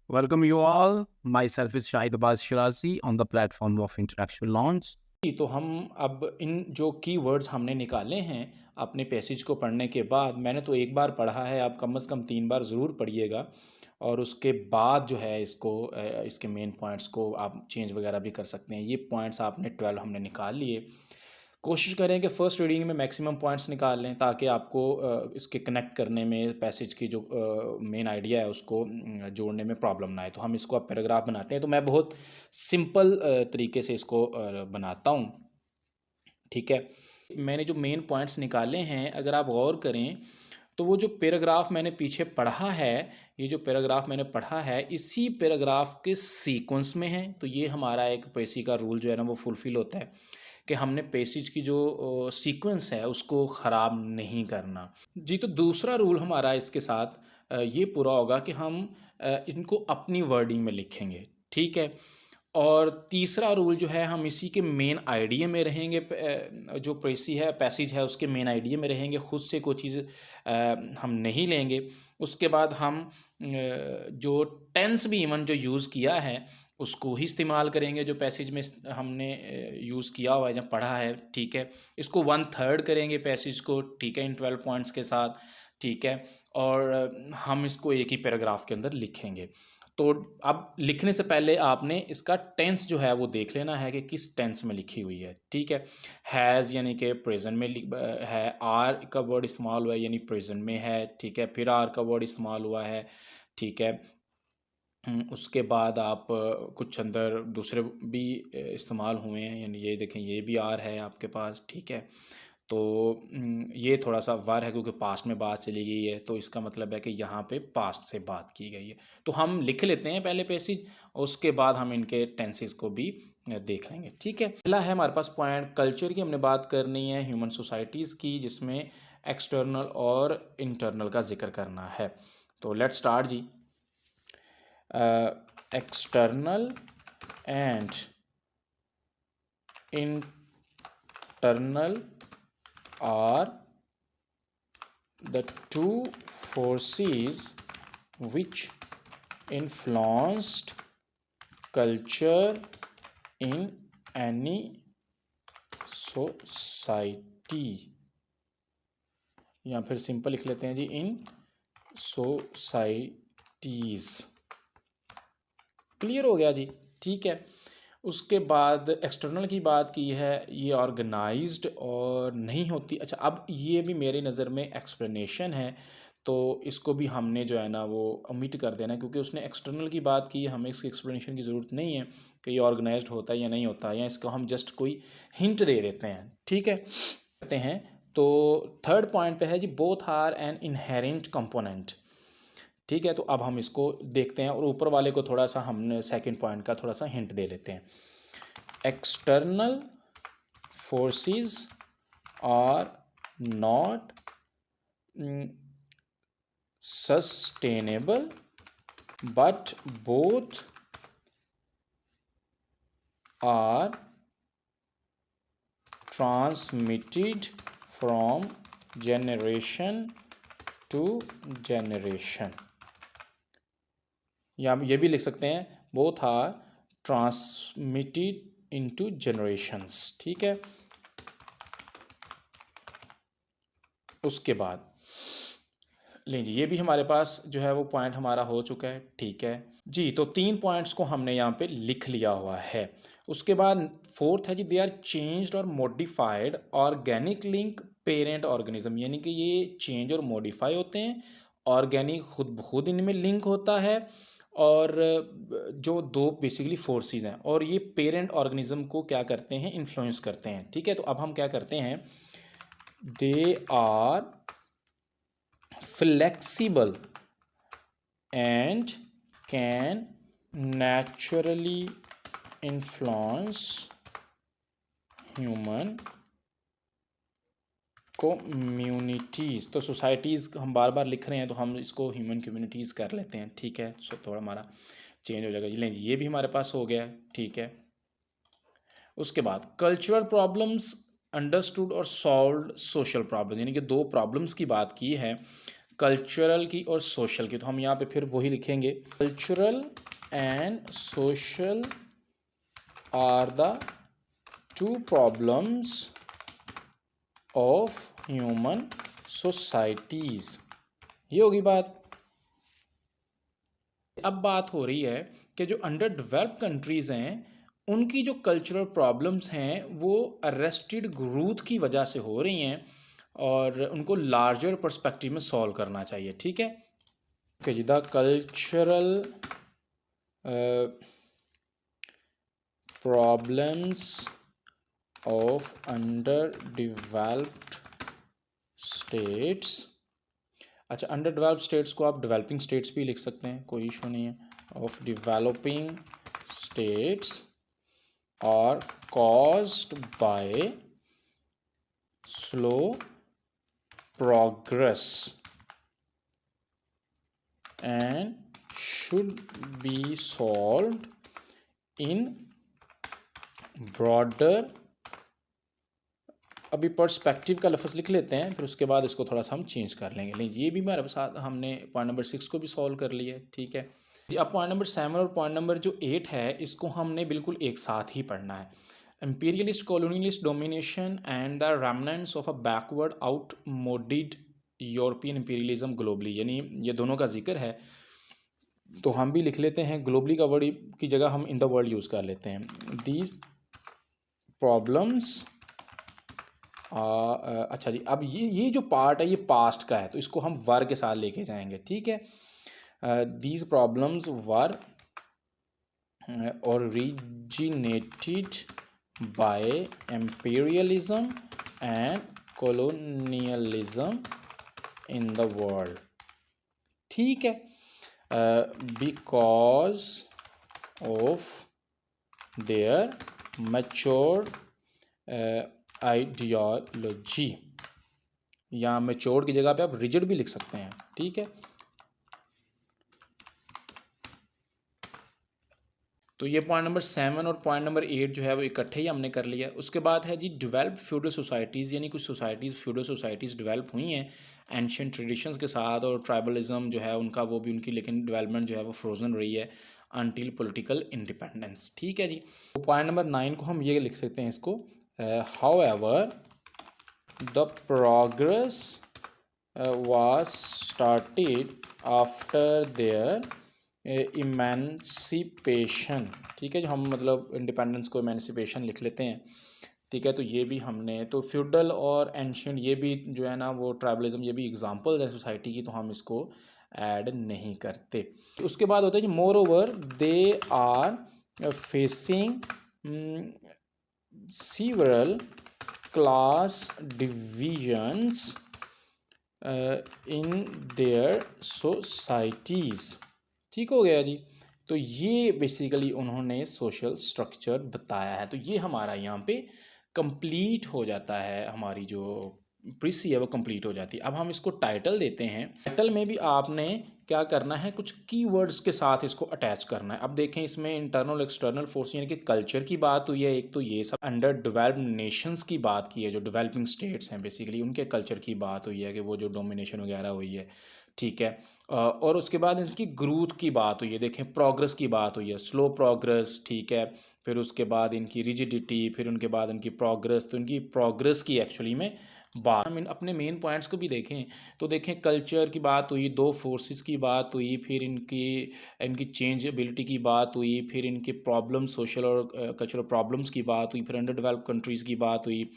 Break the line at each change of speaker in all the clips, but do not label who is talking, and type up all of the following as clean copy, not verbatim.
Welcome you all. Myself is Shahid Abbas Shirazi on the platform of Intellectual Launch.
तो हम अब इन जो keywords हमने निकाले हैं अपने पैसेज को पढ़ने के बाद, मैंने तो एक बार पढ़ा है, आप कम से कम 3 बार ज़रूर पढ़िएगा और उसके बाद जो है इसके मेन पॉइंट्स को आप चेंज वगैरह भी कर सकते हैं। ये पॉइंट्स आपने 12 हमने निकाल लिए। कोशिश करें कि फ़र्स्ट रीडिंग में मैक्सिमम पॉइंट्स निकाल लें ताकि आपको इसके कनेक्ट करने में पैसेज की जो मेन आइडिया है उसको जोड़ने में प्रॉब्लम ना आए। तो हम इसको अब पैराग्राफ बनाते हैं। तो मैं बहुत सिंपल तरीके से इसको बनाता हूँ, ठीक है। मैंने जो मेन पॉइंट्स निकाले हैं, अगर आप गौर करें तो वो जो पैराग्राफ मैंने पीछे पढ़ा है, ये जो पैराग्राफ मैंने पढ़ा है इसी पैराग्राफ के सीक्वेंस में है। तो ये हमारा एक पेसी का रूल जो है ना वो फुलफ़िल होता है कि हमने पैसेज की जो सीक्वेंस है उसको ख़राब नहीं करना। जी, तो दूसरा रूल हमारा इसके साथ ये पूरा होगा कि हम इनको अपनी वर्डिंग में लिखेंगे, ठीक है। और तीसरा रूल जो है, हम इसी के मेन आइडिया में रहेंगे, जो पैसेज है उसके मेन आइडिया में रहेंगे, ख़ुद से कोई चीज़ हम नहीं लेंगे। उसके बाद हम जो टेंस भी इवन जो यूज़ किया है उसको ही इस्तेमाल करेंगे जो पैसेज में हमने यूज़ किया हुआ है या पढ़ा है, ठीक है। इसको 1/3 करेंगे पैसेज को, ठीक है, इन 12 पॉइंट्स के साथ, ठीक है। और हम इसको एक ही पैराग्राफ के अंदर लिखेंगे। तो अब लिखने से पहले आपने इसका टेंस जो है वो देख लेना है कि किस टेंस में लिखी हुई है, ठीक है। हैज़ यानी कि प्रेजेंट में है, आर का वर्ड इस्तेमाल हुआ है यानी प्रेजेंट में है, ठीक है। फिर आर का वर्ड इस्तेमाल हुआ है, ठीक है। उसके बाद आप कुछ अंदर दूसरे भी इस्तेमाल हुए हैं, यानी ये देखें ये भी आर है आपके पास, ठीक है। तो ये थोड़ा सा वर है क्योंकि पास्ट में बात चली गई है, तो इसका मतलब है कि यहाँ पे पास्ट से बात की गई है। तो हम लिख लेते हैं पहले पैसेज, उसके बाद हम इनके टेंसेस को भी देख लेंगे, ठीक है। पहला है हमारे पास पॉइंट, कल्चर की हमने बात करनी है, ह्यूमन सोसाइटीज़ की, जिसमें एक्सटर्नल और इंटरनल का जिक्र करना है। तो लेट्स स्टार्ट जी। External and internal are the two forces which influenced culture in any society, या फिर सिंपल लिख लेते हैं जी, इन सोसाइटीज़। क्लियर हो गया जी, ठीक है। उसके बाद एक्सटर्नल की बात की है, ये ऑर्गेनाइज्ड और नहीं होती। अच्छा, अब ये भी मेरी नज़र में एक्सप्लेनेशन है, तो इसको भी हमने जो है ना वो ओमिट कर देना, क्योंकि उसने एक्सटर्नल की बात की है, हमें इसकी एक्सप्लेनेशन की ज़रूरत नहीं है कि ये ऑर्गेनाइज्ड होता है या नहीं होता, या इसको हम जस्ट कोई हिंट दे देते हैं, ठीक है, कहते हैं। तो थर्ड पॉइंट पे है जी, both are an inherent component, ठीक है। तो अब हम इसको देखते हैं और ऊपर वाले को थोड़ा सा हमने सेकंड पॉइंट का थोड़ा सा हिंट दे लेते हैं। External forces are not sustainable but both are transmitted from generation to generation, या ये भी लिख सकते हैं both are transmitted into generations, ठीक है। उसके बाद लीजिए, ये भी हमारे पास जो है वो पॉइंट हमारा हो चुका है, ठीक है जी। तो 3 पॉइंट्स को हमने यहाँ पे लिख लिया हुआ है। उसके बाद फोर्थ है जी, दे आर चेंज्ड और modified organic link parent organism, यानी कि ये चेंज और मॉडिफाई होते हैं, ऑर्गेनिक खुद ब खुद इनमें लिंक होता है, और जो दो बेसिकली फोर्सेस हैं, और ये पेरेंट ऑर्गेनिज्म को क्या करते हैं, इन्फ्लुएंस करते हैं, ठीक है। तो अब हम क्या करते हैं, they are flexible and can naturally influence human communities। तो सोसाइटीज़ हम बार बार लिख रहे हैं तो हम इसको ह्यूमन कम्युनिटीज़ कर लेते हैं, ठीक है। सो थोड़ा हमारा चेंज हो जाएगा। ये भी हमारे पास हो गया, ठीक है। उसके बाद कल्चरल प्रॉब्लम्स अंडरस्टूड और सॉल्व्ड सोशल प्रॉब्लम, यानी कि 2 प्रॉब्लम्स की बात की है। कल्चरल की और सोशल की। तो हम यहाँ पे फिर वही लिखेंगे, cultural and social are the two problems of human societies. ये होगी बात। अब बात हो रही है कि जो अंडर डेवलप्ड कंट्रीज़ हैं उनकी जो कल्चरल प्रॉब्लम्स हैं वो अरेस्टेड ग्रोथ की वजह से हो रही हैं और उनको लार्जर पर्सपेक्टिव में सॉल्व करना चाहिए। ठीक है, ओके जी। The cultural problems of under developed states. अच्छा, अंडर डेवलप्ड स्टेट्स को आप डेवलपिंग स्टेट्स भी लिख सकते हैं, कोई इशू नहीं है। Of developing states are caused by slow progress and should be solved in broader। अभी पर्सपेक्टिव का लफ्ज़ लिख लेते हैं, फिर उसके बाद इसको थोड़ा सा हम चेंज कर लेंगे। लेकिन ये भी हमारे साथ हमने पॉइंट नंबर 6 को भी सॉल्व कर लिया है। ठीक है, अब पॉइंट नंबर 7 और पॉइंट नंबर जो 8 है इसको हमने बिल्कुल एक साथ ही पढ़ना है। imperialist colonialist domination and the remnants of a backward outmoded European imperialism globally, यानी ये दोनों का जिक्र है। तो हम भी लिख लेते हैं, ग्लोबली का वर्ड की जगह हम इन द वर्ल्ड यूज़ कर लेते हैं। These problems. अच्छा जी, अब ये जो पार्ट है ये पास्ट का है तो इसको हम वर के साथ लेके जाएंगे। ठीक है, these problems were originated by imperialism and colonialism in the world। ठीक है, because of their mature ideology, या mature की जगह पे आप rigid भी लिख सकते हैं। ठीक है, तो ये पॉइंट नंबर 7 और पॉइंट नंबर 8 जो है वो इकट्ठे ही हमने कर लिया। उसके बाद है जी डेवलप फ्यूडल सोसाइटीज़, यानी कुछ सोसाइटीज़ फ्यूडल सोसाइटीज़ डेवलप हुई हैं एंशियंट ट्रेडिशंस के साथ, और ट्राइबलिज्म जो है उनका वो भी उनकी लेकिन डेवलपमेंट जो है वो फ्रोजन रही है अनटिल पॉलिटिकल इंडिपेंडेंस। ठीक है जी, तो पॉइंट नंबर 9 को हम ये लिख सकते हैं इसको, however the progress was started after their emancipation. ठीक है जो हम मतलब इंडिपेंडेंस को इमेंसिपेशन लिख लेते हैं। ठीक है, तो ये भी हमने, तो फ्यूडल और एंशियंट ये भी जो है ना वो ट्राइबलिज्म ये भी एग्जांपल्स है सोसाइटी की, तो हम इसको ऐड नहीं करते। उसके बाद होता है कि moreover they are facing several class divisions in their societies. ठीक हो गया जी, तो ये बेसिकली उन्होंने सोशल स्ट्रक्चर बताया है। तो ये हमारा यहाँ पे कंप्लीट हो जाता है, हमारी जो प्रीसी है वो कंप्लीट हो जाती है। अब हम इसको टाइटल देते हैं। टाइटल में भी आपने क्या करना है, कुछ कीवर्ड्स के साथ इसको अटैच करना है। अब देखें इसमें इंटरनल एक्सटर्नल फोर्स यानी कि कल्चर की बात हुई है, एक तो ये सब अंडर डेवलप्ड नेशंस की बात की है, जो डेवलपिंग स्टेट्स हैं बेसिकली उनके कल्चर की बात हुई है कि वो जो डोमिनेशन वगैरह हुई है। ठीक है, और उसके बाद इसकी ग्रोथ की बात हुई है, देखें प्रोग्रेस की बात हुई है, स्लो प्रोग्रेस। ठीक है, फिर उसके बाद इनकी रिजिडिटी, फिर उनके बाद इनकी प्रोग्रेस। तो इनकी प्रोग्रेस की एक्चुअली में बात, हम अपने मेन पॉइंट्स को भी देखें तो देखें कल्चर की बात हुई, दो फोर्सेस की बात हुई, फिर इनकी चेंजेबिलिटी की बात हुई, फिर इनके प्रॉब्लम सोशल और कल्चरल प्रॉब्लम्स की बात हुई, फिर अंडर डेवलप्ड कंट्रीज़ की बात हुई,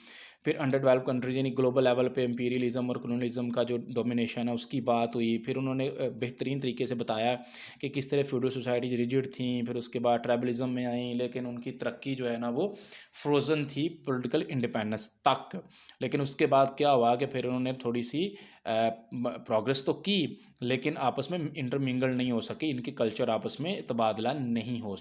फिर अंडर डेवलप कंट्रीज यानी ग्लोबल लेवल पे इंपीरियलिज्म और कॉलोनिज्म का जो डोमिनेशन है उसकी बात हुई। फिर उन्होंने बेहतरीन तरीके से बताया कि किस तरह फ्यूडल सोसाइटीज रिजिड थी, फिर उसके बाद ट्राइबलिज्म में आई, लेकिन उनकी तरक्की जो है ना वो फ्रोज़न थी पॉलिटिकल इंडिपेंडेंस तक। लेकिन उसके बाद क्या हुआ कि फिर उन्होंने थोड़ी सी प्रोग्रेस तो की लेकिन आपस में इंटरमिंगल नहीं हो सके, इनके कल्चर आपस में तबादला नहीं हो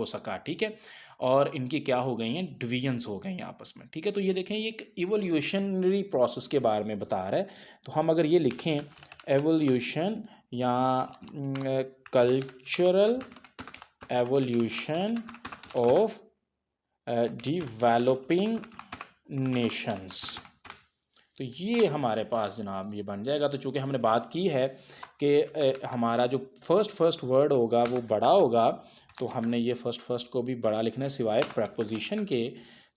सका। ठीक है, और इनकी क्या हो गई हैं, डिवीजन्स हो गई हैं आपस में। ठीक है, तो ये देखें ये एक इवोल्यूशनरी प्रोसेस के बारे में बता रहा है। तो हम अगर ये लिखें एवोल्यूशन या cultural evolution of developing Nations, तो ये हमारे पास जनाब ये बन जाएगा। तो चूँकि हमने बात की है कि हमारा जो फर्स्ट वर्ड होगा वो बड़ा होगा, तो हमने ये फर्स्ट को भी बड़ा लिखना है सिवाय प्रेपोज़िशन के,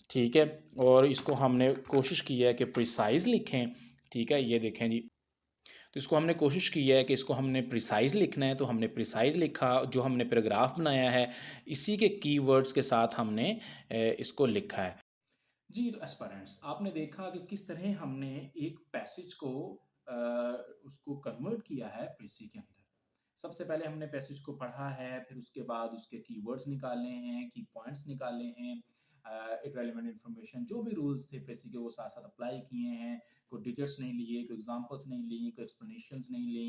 ठीक है? और इसको हमने कोशिश की है कि प्रिसाइज़ लिखें, ठीक है? ये देखें जी, तो इसको हमने कोशिश की है कि इसको हमने प्रिसाइज़ लिखना है, तो हमने प्रिसाइज़ लिखा। जो हमने पैराग्राफ बनाया है, इसी के कीवर्ड्स के साथ हमने इसको लिखा है। जी, तो एस्पिरेंट्स आपने देखा कि किस तरह हमने एक पैसेज को अ, उसको कन्वर्ट किया है प्रेसी के अंदर। सबसे पहले हमने पैसेज को पढ़ा है, फिर उसके बाद उसके कीवर्ड्स निकाले हैं, की पॉइंट्स निकाले हैं, इररिलेवेंट इन्फॉर्मेशन जो भी रूल्स थे प्रेसी के वो साथ-साथ अप्लाई किए हैं। कोई डिजिट्स नहीं लिए, कोई एग्ज़ाम्पल्स नहीं ली, कोई एक्सप्लेनेशंस नहीं ली।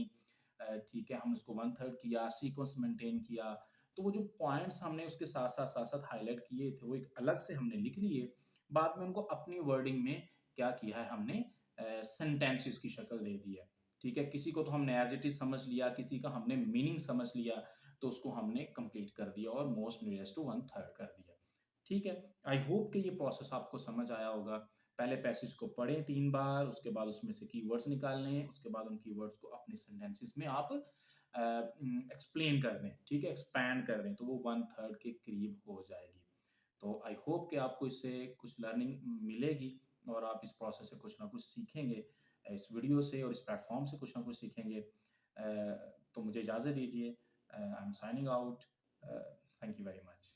ठीक है, हमने उसको 1/3 किया, सीक्वेंस मेंटेन किया। तो वो जो पॉइंट्स हमने उसके साथ-साथ हाइलाइट किए थे, वो एक अलग से हमने लिख लिए। बाद में उनको अपनी वर्डिंग में क्या किया है हमने, सेंटेंसेस की शक्ल दे दी है। ठीक है, किसी को तो हमने एज इट इज समझ लिया, किसी का हमने मीनिंग समझ लिया, तो उसको हमने कंप्लीट कर दिया और मोस्ट नियरेस्ट टू 1/3 कर दिया। ठीक है, आई होप कि ये प्रोसेस आपको समझ आया होगा। पहले पैसेज को पढ़ें 3 बार, उसके बाद उसमें से कीवर्ड्स निकाल लें, उसके बाद उन कीवर्ड्स को अपने सेंटेंसेस में आप एक्सप्लेन कर दें, ठीक है, एक्सपैंड कर दें, तो वो 1/3 के करीब हो जाएगी। तो आई होप कि आपको इससे कुछ लर्निंग मिलेगी और आप इस प्रोसेस से कुछ ना कुछ सीखेंगे, इस वीडियो से और इस प्लेटफॉर्म से कुछ ना कुछ सीखेंगे। तो मुझे इजाज़त दीजिए। I am signing out. Thank you very much.